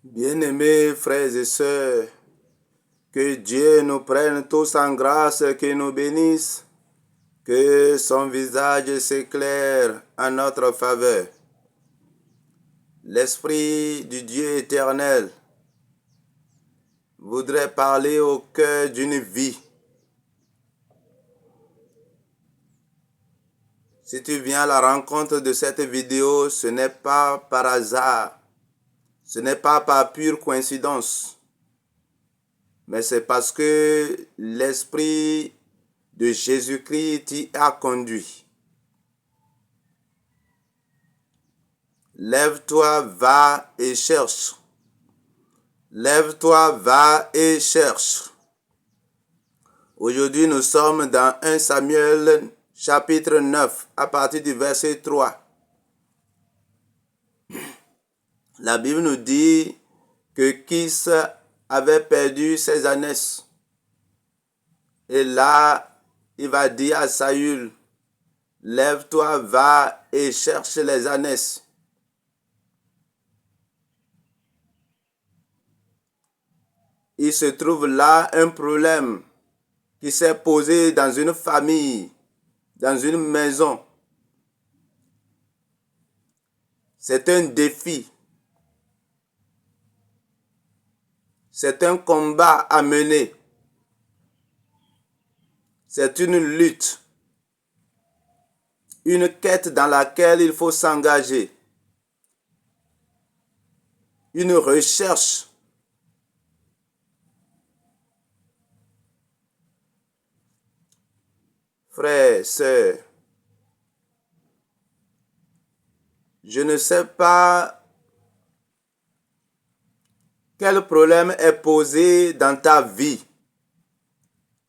Bien-aimés frères et sœurs, que Dieu nous prenne tous en grâce, qu'il nous bénisse, que son visage s'éclaire en notre faveur. L'Esprit du Dieu éternel voudrait parler au cœur d'une vie. Si tu viens à la rencontre de cette vidéo, ce n'est pas par hasard, ce n'est pas par pure coïncidence, mais c'est parce que l'Esprit de Jésus-Christ t'y a conduit. Lève-toi, va et cherche. Lève-toi, va et cherche. Aujourd'hui, nous sommes dans 1 Samuel chapitre 9 à partir du verset 3. La Bible nous dit que Kis avait perdu ses ânesses. Et là, il va dire à Saül, lève-toi, va et cherche les ânesses. Il se trouve là un problème qui s'est posé dans une famille, dans une maison. C'est un défi. C'est un combat à mener. C'est une lutte. Une quête dans laquelle il faut s'engager. Une recherche. Frères, sœurs, je ne sais pas quel problème est posé dans ta vie.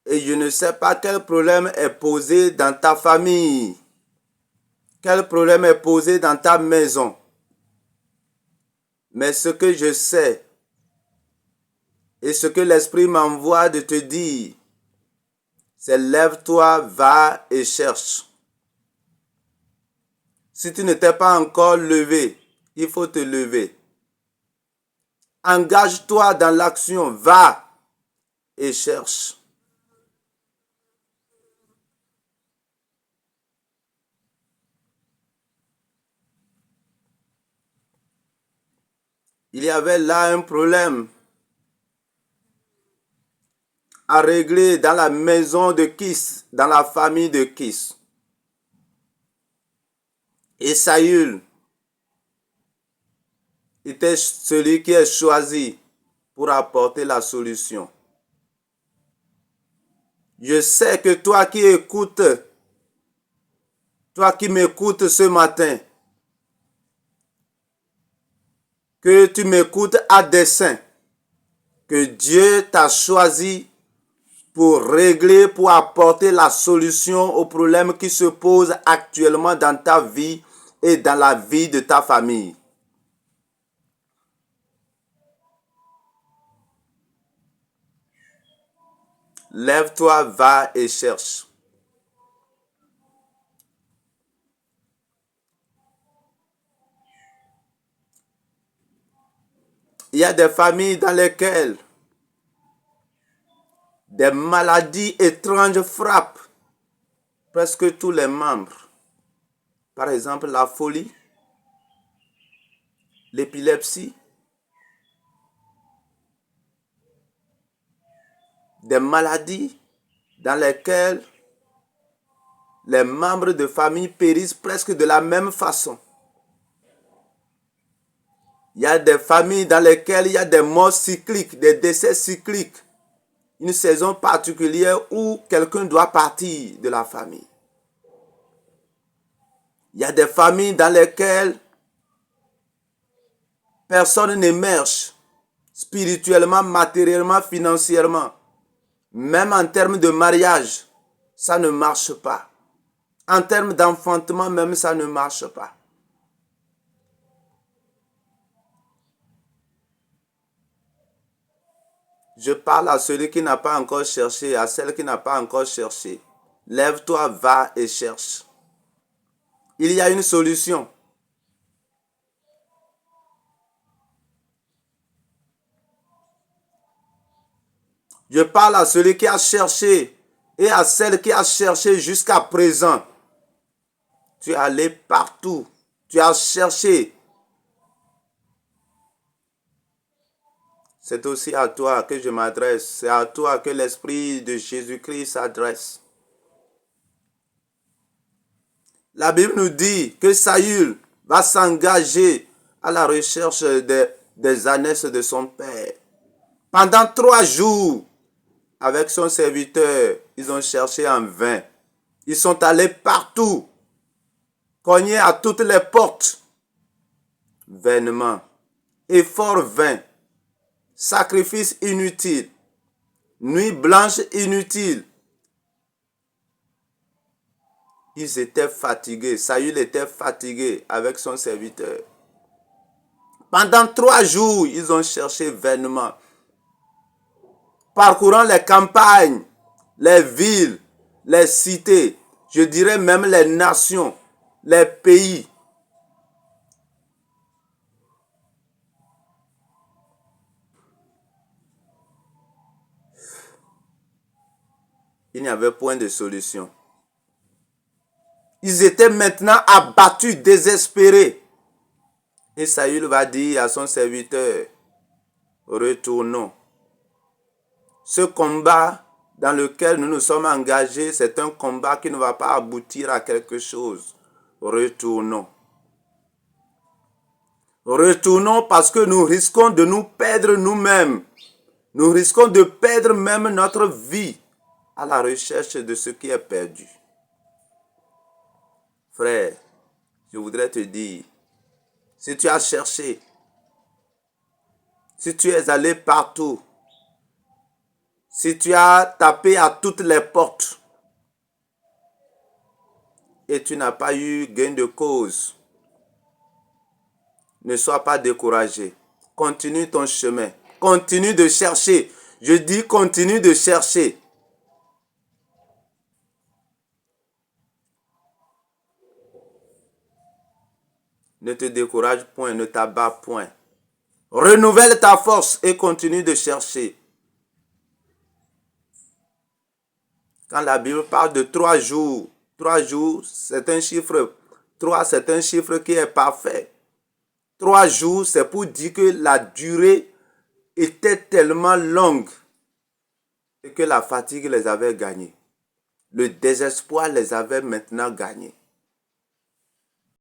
Et je ne sais pas quel problème est posé dans ta famille. Quel problème est posé dans ta maison. Mais ce que je sais et ce que l'Esprit m'envoie de te dire, c'est lève-toi, va et cherche. Si tu ne t'es pas encore levé, il faut te lever. Engage-toi dans l'action, va et cherche. Il y avait là un problème à régler dans la maison de Kis, dans la famille de Kis. Et Saül était celui qui est choisi pour apporter la solution. Je sais que toi qui écoutes, toi qui m'écoutes ce matin, que tu m'écoutes à dessein, que Dieu t'a choisi pour régler, pour apporter la solution aux problèmes qui se posent actuellement dans ta vie et dans la vie de ta famille. Lève-toi, va et cherche. Il y a des familles dans lesquelles des maladies étranges frappent presque tous les membres. Par exemple, la folie, l'épilepsie, des maladies dans lesquelles les membres de famille périssent presque de la même façon. Il y a des familles dans lesquelles il y a des morts cycliques, des décès cycliques. Une saison particulière où quelqu'un doit partir de la famille. Il y a des familles dans lesquelles personne n'émerge spirituellement, matériellement, financièrement. Même en termes de mariage, ça ne marche pas. En termes d'enfantement, même ça ne marche pas. Je parle à celui qui n'a pas encore cherché, à celle qui n'a pas encore cherché. Lève-toi, va et cherche. Il y a une solution. Je parle à celui qui a cherché et à celle qui a cherché jusqu'à présent. Tu es allé partout. Tu as cherché. C'est aussi à toi que je m'adresse. C'est à toi que l'Esprit de Jésus-Christ s'adresse. La Bible nous dit que Saül va s'engager à la recherche des ânesses de son père. Pendant 3 jours, avec son serviteur, ils ont cherché en vain. Ils sont allés partout, cognés à toutes les portes. Vainement, effort vain, sacrifice inutile, nuit blanche inutile. Ils étaient fatigués. Saül était fatigué avec son serviteur. Pendant 3 jours, ils ont cherché vainement. Parcourant les campagnes, les villes, les cités, je dirais même les nations, les pays. Il n'y avait point de solution. Ils étaient maintenant abattus, désespérés. Et Saül va dire à son serviteur, retournons. Ce combat dans lequel nous nous sommes engagés, c'est un combat qui ne va pas aboutir à quelque chose. Retournons. Retournons parce que nous risquons de nous perdre nous-mêmes. Nous risquons de perdre même notre vie à la recherche de ce qui est perdu. Frère, je voudrais te dire, si tu as cherché, si tu es allé partout, si tu as tapé à toutes les portes et tu n'as pas eu gain de cause, ne sois pas découragé. Continue ton chemin. Continue de chercher. Je dis continue de chercher. Ne te décourage point, ne t'abats point. Renouvelle ta force et continue de chercher. Quand la Bible parle de 3 jours, 3 jours, c'est un chiffre. 3, c'est un chiffre qui est parfait. 3 jours, c'est pour dire que la durée était tellement longue et que la fatigue les avait gagnés. Le désespoir les avait maintenant gagnés.